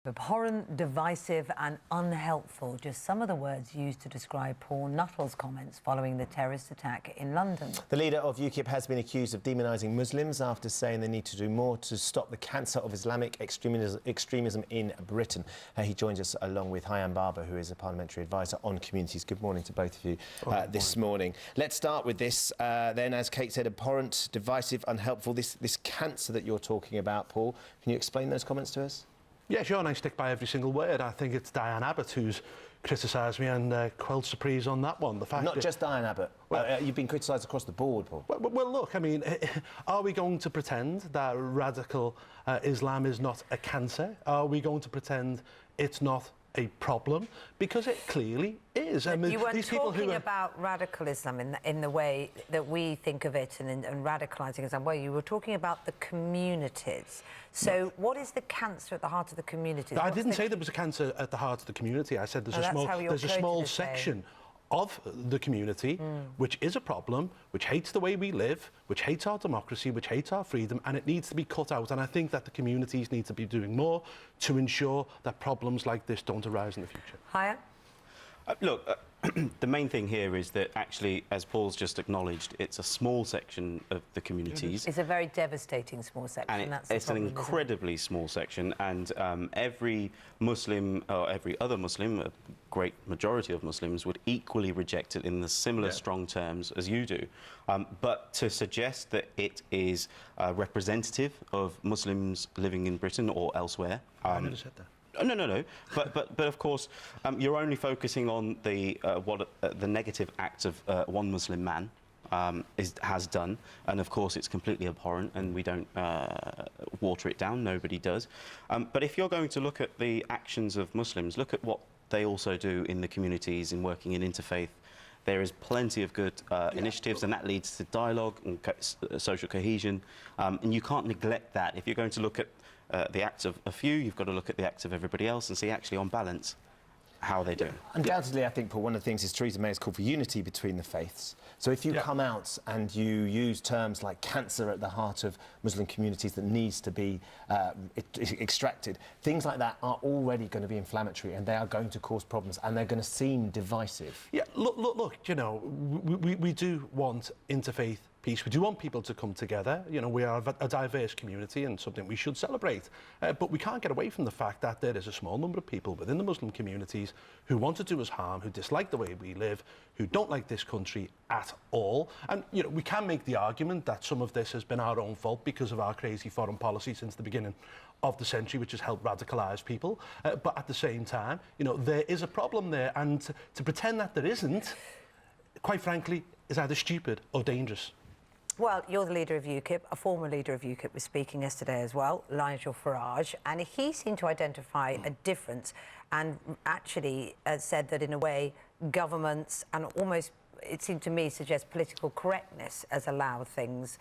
Abhorrent, divisive and unhelpful, just some of the words used to describe Paul Nuttall's comments following the terrorist attack in London. The leader of UKIP has been accused of demonising Muslims after saying they need to do more to stop the cancer of Islamic extremism in Britain. He joins us along with Hayam Barber, who is a parliamentary advisor on communities. Good morning to both of you this morning. Let's start with this then, as Kate said, abhorrent, divisive, unhelpful, this cancer that you're talking about, Paul. Can you explain those comments to us? Yeah, sure, and I stick by every single word. I think it's Diane Abbott who's criticised me and quelled surprise on that one. The fact Not just Diane Abbott. Well, you've been criticised across the board, Paul. Well, look, I mean, are we going to pretend that radical Islam is not a cancer? Are we going to pretend it's not a problem? Because it clearly is. I mean, you weren't these people talking who about radical Islam in the way that we think of it and radicalising Islam. Well, you were talking about the communities. So what is the cancer at the heart of the communities? I didn't say there was a cancer at the heart of the community. I said there's a small section of the community which is a problem, which hates the way we live, which hates our democracy, which hates our freedom, and it needs to be cut out. And I think that the communities need to be doing more to ensure that problems like this don't arise in the future. Higher? Look, the main thing here is that actually, as Paul's just acknowledged, it's a small section of the communities. It's a very devastating small section. And that's the it's problem, an incredibly small section, and every Muslim, or every other Muslim, a great majority of Muslims, would equally reject it in the similar strong terms as you do. But to suggest that it is representative of Muslims living in Britain or elsewhere... I never said that. No. But of course, you're only focusing on the negative acts of one Muslim man has done, and of course it's completely abhorrent, and we don't water it down. Nobody does. But if you're going to look at the actions of Muslims, look at what they also do in the communities in working in interfaith. There is plenty of good initiatives, and that leads to dialogue and social cohesion. And you can't neglect that. If you're going to look at the acts of a few, you've got to look at the acts of everybody else and see, actually, on balance, how they do. Undoubtedly, I think, Paul, one of the things is Theresa May has called for unity between the faiths. So if you come out and you use terms like cancer at the heart of Muslim communities that needs to be extracted, things like that are already going to be inflammatory, and they are going to cause problems, and they're going to seem divisive. Yeah, look, you know, we do want interfaith peace. We do want people to come together. You know, we are a diverse community and something we should celebrate. But we can't get away from the fact that there is a small number of people within the Muslim communities who want to do us harm, who dislike the way we live, who don't like this country at all. And, you know, we can make the argument that some of this has been our own fault because of our crazy foreign policy since the beginning of the century, which has helped radicalise people. But at the same time, you know, there is a problem there. And to pretend that there isn't, quite frankly, is either stupid or dangerous. Well, you're the leader of UKIP. A former leader of UKIP was speaking yesterday as well, Nigel Farage, and he seemed to identify a difference and actually said that, in a way, governments and almost, it seemed to me, suggest political correctness has allowed things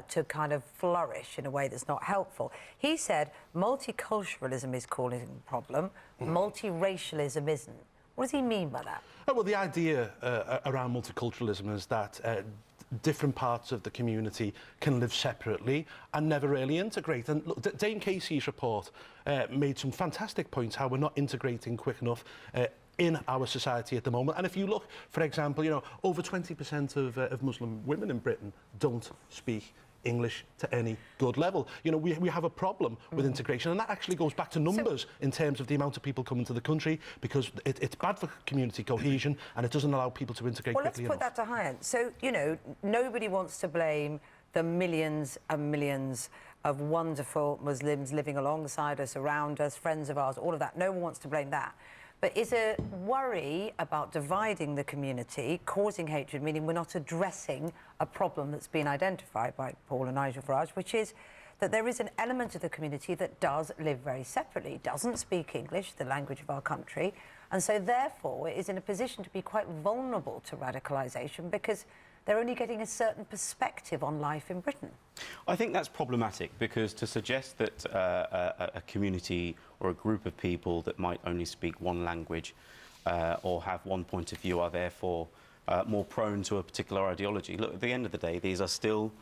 to kind of flourish in a way that's not helpful. He said multiculturalism is causing a problem, multiracialism isn't. What does he mean by that? Well, the idea around multiculturalism is that different parts of the community can live separately and never really integrate. And look, Dame Casey's report made some fantastic points how we're not integrating quick enough in our society at the moment. And if you look, for example, you know, over 20% of Muslim women in Britain don't speak English to any good level. You know, we have a problem with integration, and that actually goes back to numbers in terms of the amount of people coming to the country, because it's bad for community cohesion and it doesn't allow people to integrate quickly enough. Well, let's put that to Hyatt. So, you know, nobody wants to blame the millions and millions of wonderful Muslims living alongside us, around us, friends of ours, all of that. No one wants to blame that. But is a worry about dividing the community, causing hatred, meaning we're not addressing a problem that's been identified by Paul and Nigel Farage, which is that there is an element of the community that does live very separately, doesn't speak English, the language of our country, and so therefore is in a position to be quite vulnerable to radicalisation because they're only getting a certain perspective on life in Britain. I think that's problematic, because to suggest that a community or a group of people that might only speak one language or have one point of view are therefore more prone to a particular ideology. Look, at the end of the day, these are still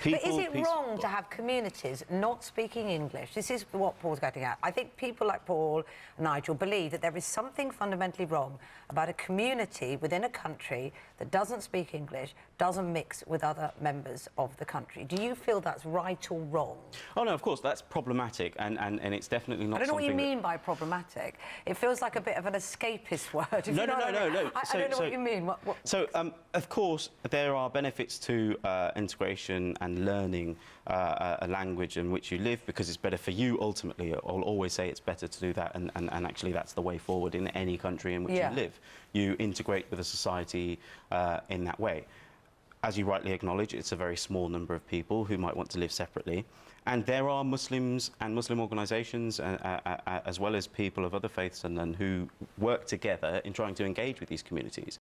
But is it wrong to have communities not speaking English? This is what Paul's getting at. I think people like Paul and Nigel believe that there is something fundamentally wrong about a community within a country that doesn't speak English, doesn't mix with other members of the country. Do you feel that's right or wrong? Oh, no, of course, that's problematic, and it's definitely not. I don't know what you something mean by problematic. It feels like a bit of an escapist word. No. I don't know what you mean. So, of course, there are benefits to integration and learning a language in which you live, because it's better for you ultimately. I'll always say it's better to do that, and actually that's the way forward in any country in which you live. You integrate with a society in that way. As you rightly acknowledge, it's a very small number of people who might want to live separately. And there are Muslims and Muslim organisations, as well as people of other faiths and who work together in trying to engage with these communities.